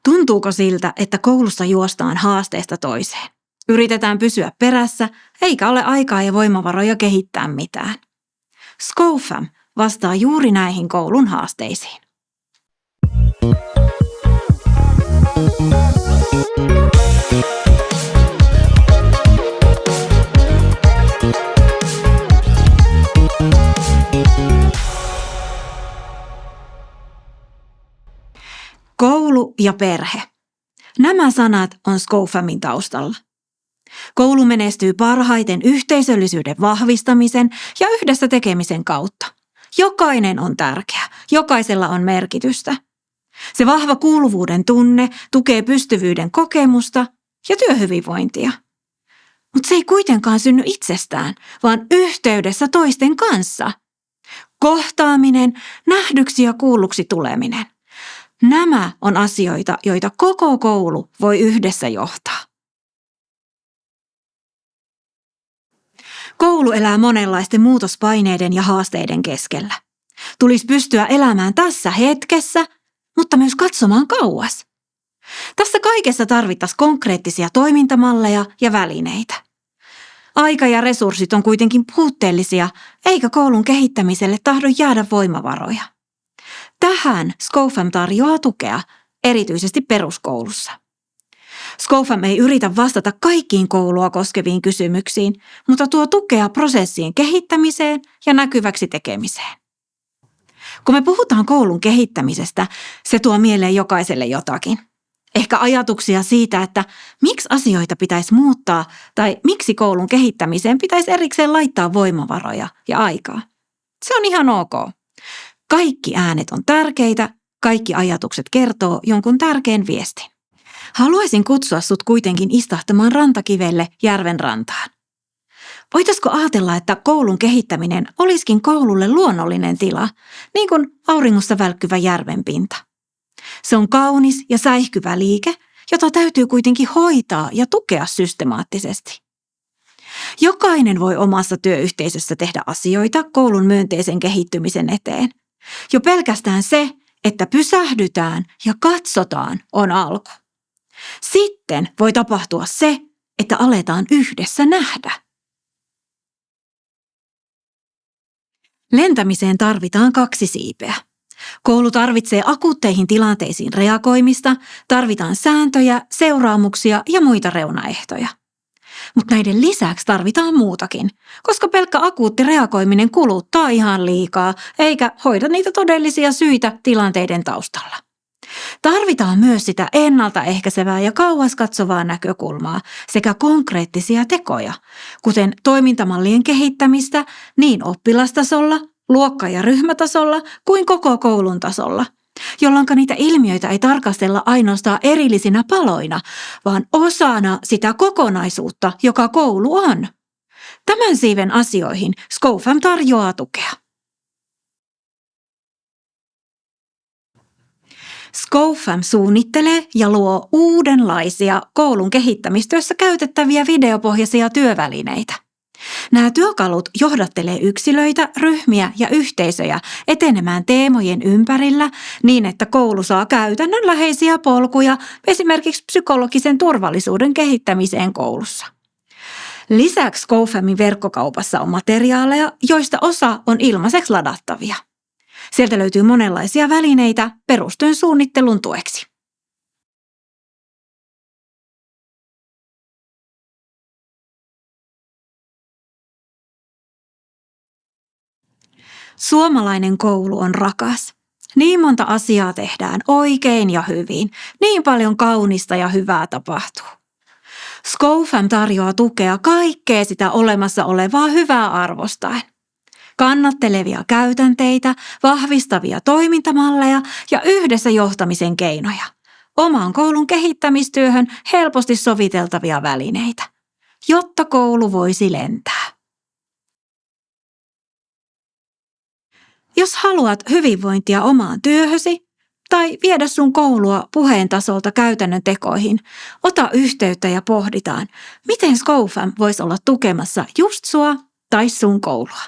Tuntuuko siltä, että koulussa juostaan haasteesta toiseen? Yritetään pysyä perässä, eikä ole aikaa ja voimavaroja kehittää mitään. SCOFAM vastaa juuri näihin koulun haasteisiin. Koulu ja perhe. Nämä sanat on SCOFAMin taustalla. Koulu menestyy parhaiten yhteisöllisyyden vahvistamisen ja yhdessä tekemisen kautta. Jokainen on tärkeä, jokaisella on merkitystä. Se vahva kuuluvuuden tunne tukee pystyvyyden kokemusta ja työhyvinvointia. Mutta se ei kuitenkaan synny itsestään, vaan yhteydessä toisten kanssa. Kohtaaminen, nähdyksi ja kuulluksi tuleminen. Nämä on asioita, joita koko koulu voi yhdessä johtaa. Koulu elää monenlaisten muutospaineiden ja haasteiden keskellä. Tulisi pystyä elämään tässä hetkessä, mutta myös katsomaan kauas. Tässä kaikessa tarvittaisiin konkreettisia toimintamalleja ja välineitä. Aika ja resurssit on kuitenkin puutteellisia, eikä koulun kehittämiselle tahdo jäädä voimavaroja. Tähän SCOFAM tarjoaa tukea, erityisesti peruskoulussa. SCOFAM ei yritä vastata kaikkiin koulua koskeviin kysymyksiin, mutta tuo tukea prosessien kehittämiseen ja näkyväksi tekemiseen. Kun me puhutaan koulun kehittämisestä, se tuo mieleen jokaiselle jotakin. Ehkä ajatuksia siitä, että miksi asioita pitäisi muuttaa tai miksi koulun kehittämiseen pitäisi erikseen laittaa voimavaroja ja aikaa. Se on ihan ok. Kaikki äänet on tärkeitä, kaikki ajatukset kertoo jonkun tärkeän viestin. Haluaisin kutsua sut kuitenkin istahtamaan rantakivelle järven rantaan. Voitaisiko ajatella, että koulun kehittäminen olisikin koululle luonnollinen tila, niin kuin auringossa välkkyvä järvenpinta? Se on kaunis ja säihkyvä liike, jota täytyy kuitenkin hoitaa ja tukea systemaattisesti. Jokainen voi omassa työyhteisössä tehdä asioita koulun myönteisen kehittymisen eteen. Jo pelkästään se, että pysähdytään ja katsotaan, on alku. Sitten voi tapahtua se, että aletaan yhdessä nähdä. Lentämiseen tarvitaan 2 siipeä. Koulu tarvitsee akuutteihin tilanteisiin reagoimista, tarvitaan sääntöjä, seuraamuksia ja muita reunaehtoja. Mutta näiden lisäksi tarvitaan muutakin, koska pelkkä akuutti reagoiminen kuluttaa ihan liikaa, eikä hoida niitä todellisia syitä tilanteiden taustalla. Tarvitaan myös sitä ennaltaehkäisevää ja kauas katsovaa näkökulmaa sekä konkreettisia tekoja, kuten toimintamallien kehittämistä niin oppilastasolla, luokka- ja ryhmätasolla kuin koko koulun tasolla, jolloin niitä ilmiöitä ei tarkastella ainoastaan erillisinä paloina, vaan osana sitä kokonaisuutta, joka koulu on. Tämän siiven asioihin SCOFAM tarjoaa tukea. SCOFAM suunnittelee ja luo uudenlaisia koulun kehittämistyössä käytettäviä videopohjaisia työvälineitä. Nämä työkalut johdattelee yksilöitä, ryhmiä ja yhteisöjä etenemään teemojen ympärillä niin, että koulu saa käytännönläheisiä polkuja esimerkiksi psykologisen turvallisuuden kehittämiseen koulussa. Lisäksi SCOFAMin verkkokaupassa on materiaaleja, joista osa on ilmaiseksi ladattavia. Sieltä löytyy monenlaisia välineitä perustyön suunnittelun tueksi. Suomalainen koulu on rakas. Niin monta asiaa tehdään oikein ja hyvin. Niin paljon kaunista ja hyvää tapahtuu. SCOFAM tarjoaa tukea kaikkea sitä olemassa olevaa hyvää arvostaen. Kannattelevia käytänteitä, vahvistavia toimintamalleja ja yhdessä johtamisen keinoja. Oman koulun kehittämistyöhön helposti soviteltavia välineitä, jotta koulu voisi lentää. Jos haluat hyvinvointia omaan työhösi tai viedä sun koulua puheen tasolta käytännön tekoihin, ota yhteyttä ja pohditaan, miten SCOFAM voisi olla tukemassa just sua tai sun koulua.